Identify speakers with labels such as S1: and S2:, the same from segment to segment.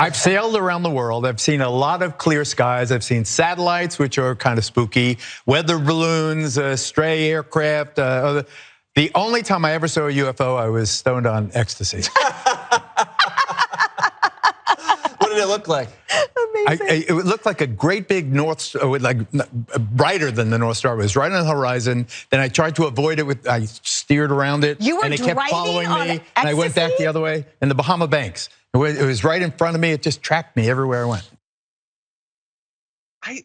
S1: I've sailed around the world. I've seen a lot of clear skies. I've seen satellites, which are kind of spooky, weather balloons, stray aircraft. The only time I ever saw a UFO, I was stoned on ecstasy.
S2: What did it look like?
S1: It looked like a great big like brighter than the North Star. It was right on the horizon. Then I tried to avoid it. I steered around it, and it kept following me. And I went back the other way in the Bahamas banks. It was right in front of me. It just tracked me everywhere I went.
S3: I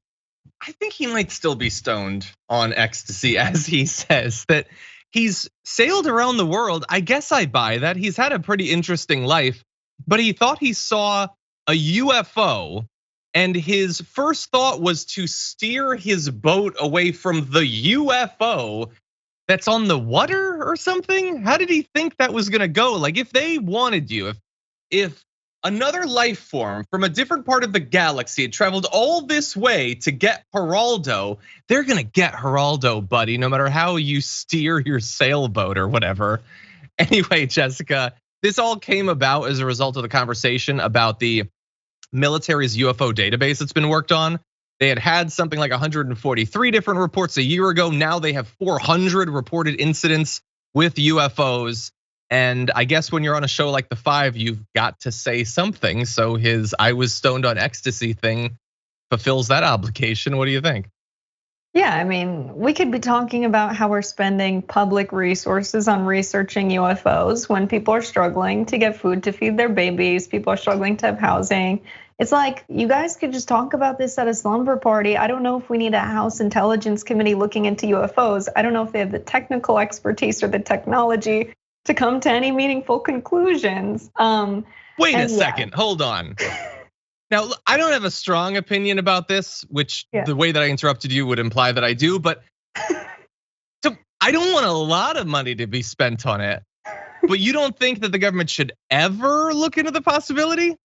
S3: think he might still be stoned on ecstasy, as he says that he's sailed around the world. I guess I buy that. He's had a pretty interesting life, but he thought he saw a UFO. And his first thought was to steer his boat away from the UFO that's on the water or something. How did he think that was gonna go? Like, if they wanted you, if another life form from a different part of the galaxy had traveled all this way to get Geraldo, they're gonna get Geraldo, buddy, no matter how you steer your sailboat or whatever. Anyway, Jessica, this all came about as a result of the conversation about the military's UFO database that's been worked on. They had something like 143 different reports a year ago. Now they have 400 reported incidents with UFOs. And I guess when you're on a show like The Five, you've got to say something. So his "I was stoned on ecstasy" thing fulfills that obligation. What do you think?
S4: Yeah, I mean, we could be talking about how we're spending public resources on researching UFOs when people are struggling to get food to feed their babies, people are struggling to have housing. It's like, you guys could just talk about this at a slumber party. I don't know if we need a House Intelligence Committee looking into UFOs. I don't know if they have the technical expertise or the technology to come to any meaningful conclusions.
S3: Wait a second, hold on. Now, I don't have a strong opinion about this, which the way that I interrupted you would imply that I do, but so I don't want a lot of money to be spent on it. But you don't think that the government should ever look into the possibility?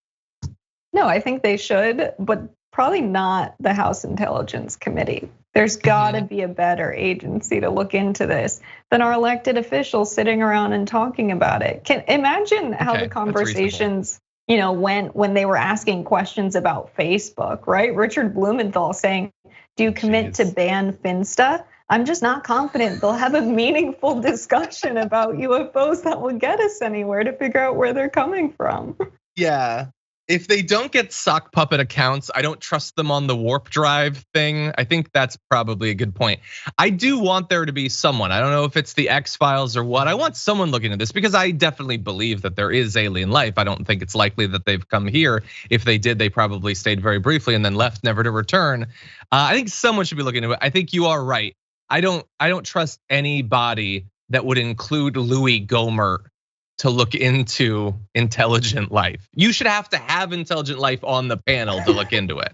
S4: No, I think they should, but probably not the House Intelligence Committee. There's gotta be a better agency to look into this than our elected officials sitting around and talking about it. Imagine how the conversations went when they were asking questions about Facebook, right? Richard Blumenthal saying, do you commit to ban Finsta? I'm just not confident they'll have a meaningful discussion about UFOs that will get us anywhere to figure out where they're coming from.
S3: Yeah. If they don't get sock puppet accounts, I don't trust them on the warp drive thing. I think that's probably a good point. I do want there to be someone, I don't know if it's the X-Files or what. I want someone looking at this because I definitely believe that there is alien life. I don't think it's likely that they've come here. If they did, they probably stayed very briefly and then left, never to return. I think someone should be looking into it. I think you are right. I don't trust anybody that would include Louis Gohmert to look into intelligent life. You should have to have intelligent life on the panel to look into it.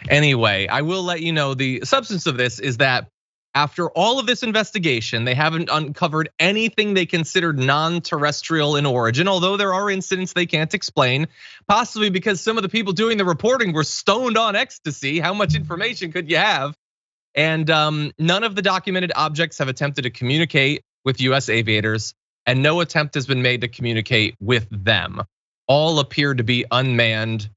S3: Anyway, I will let you know the substance of this is that after all of this investigation, they haven't uncovered anything they considered non-terrestrial in origin, although there are incidents they can't explain, possibly because some of the people doing the reporting were stoned on ecstasy. How much information could you have? And none of the documented objects have attempted to communicate with US aviators, and no attempt has been made to communicate with them. All appear to be unmanned,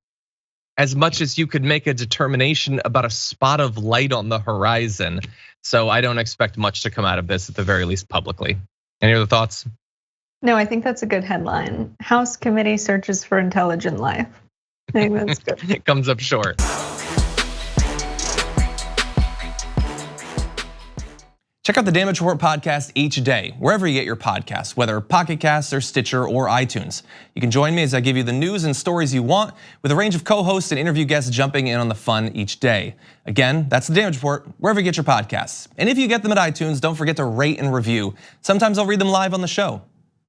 S3: as much as you could make a determination about a spot of light on the horizon. So I don't expect much to come out of this, at the very least publicly. Any other thoughts?
S4: No, I think that's a good headline. House committee searches for intelligent life. I think that's good.
S3: It comes up short.
S5: Check out the Damage Report podcast each day, wherever you get your podcasts, whether Pocket Casts or Stitcher or iTunes. You can join me as I give you the news and stories you want, with a range of co-hosts and interview guests jumping in on the fun each day. Again, that's the Damage Report, wherever you get your podcasts. And if you get them at iTunes, don't forget to rate and review. Sometimes I'll read them live on the show.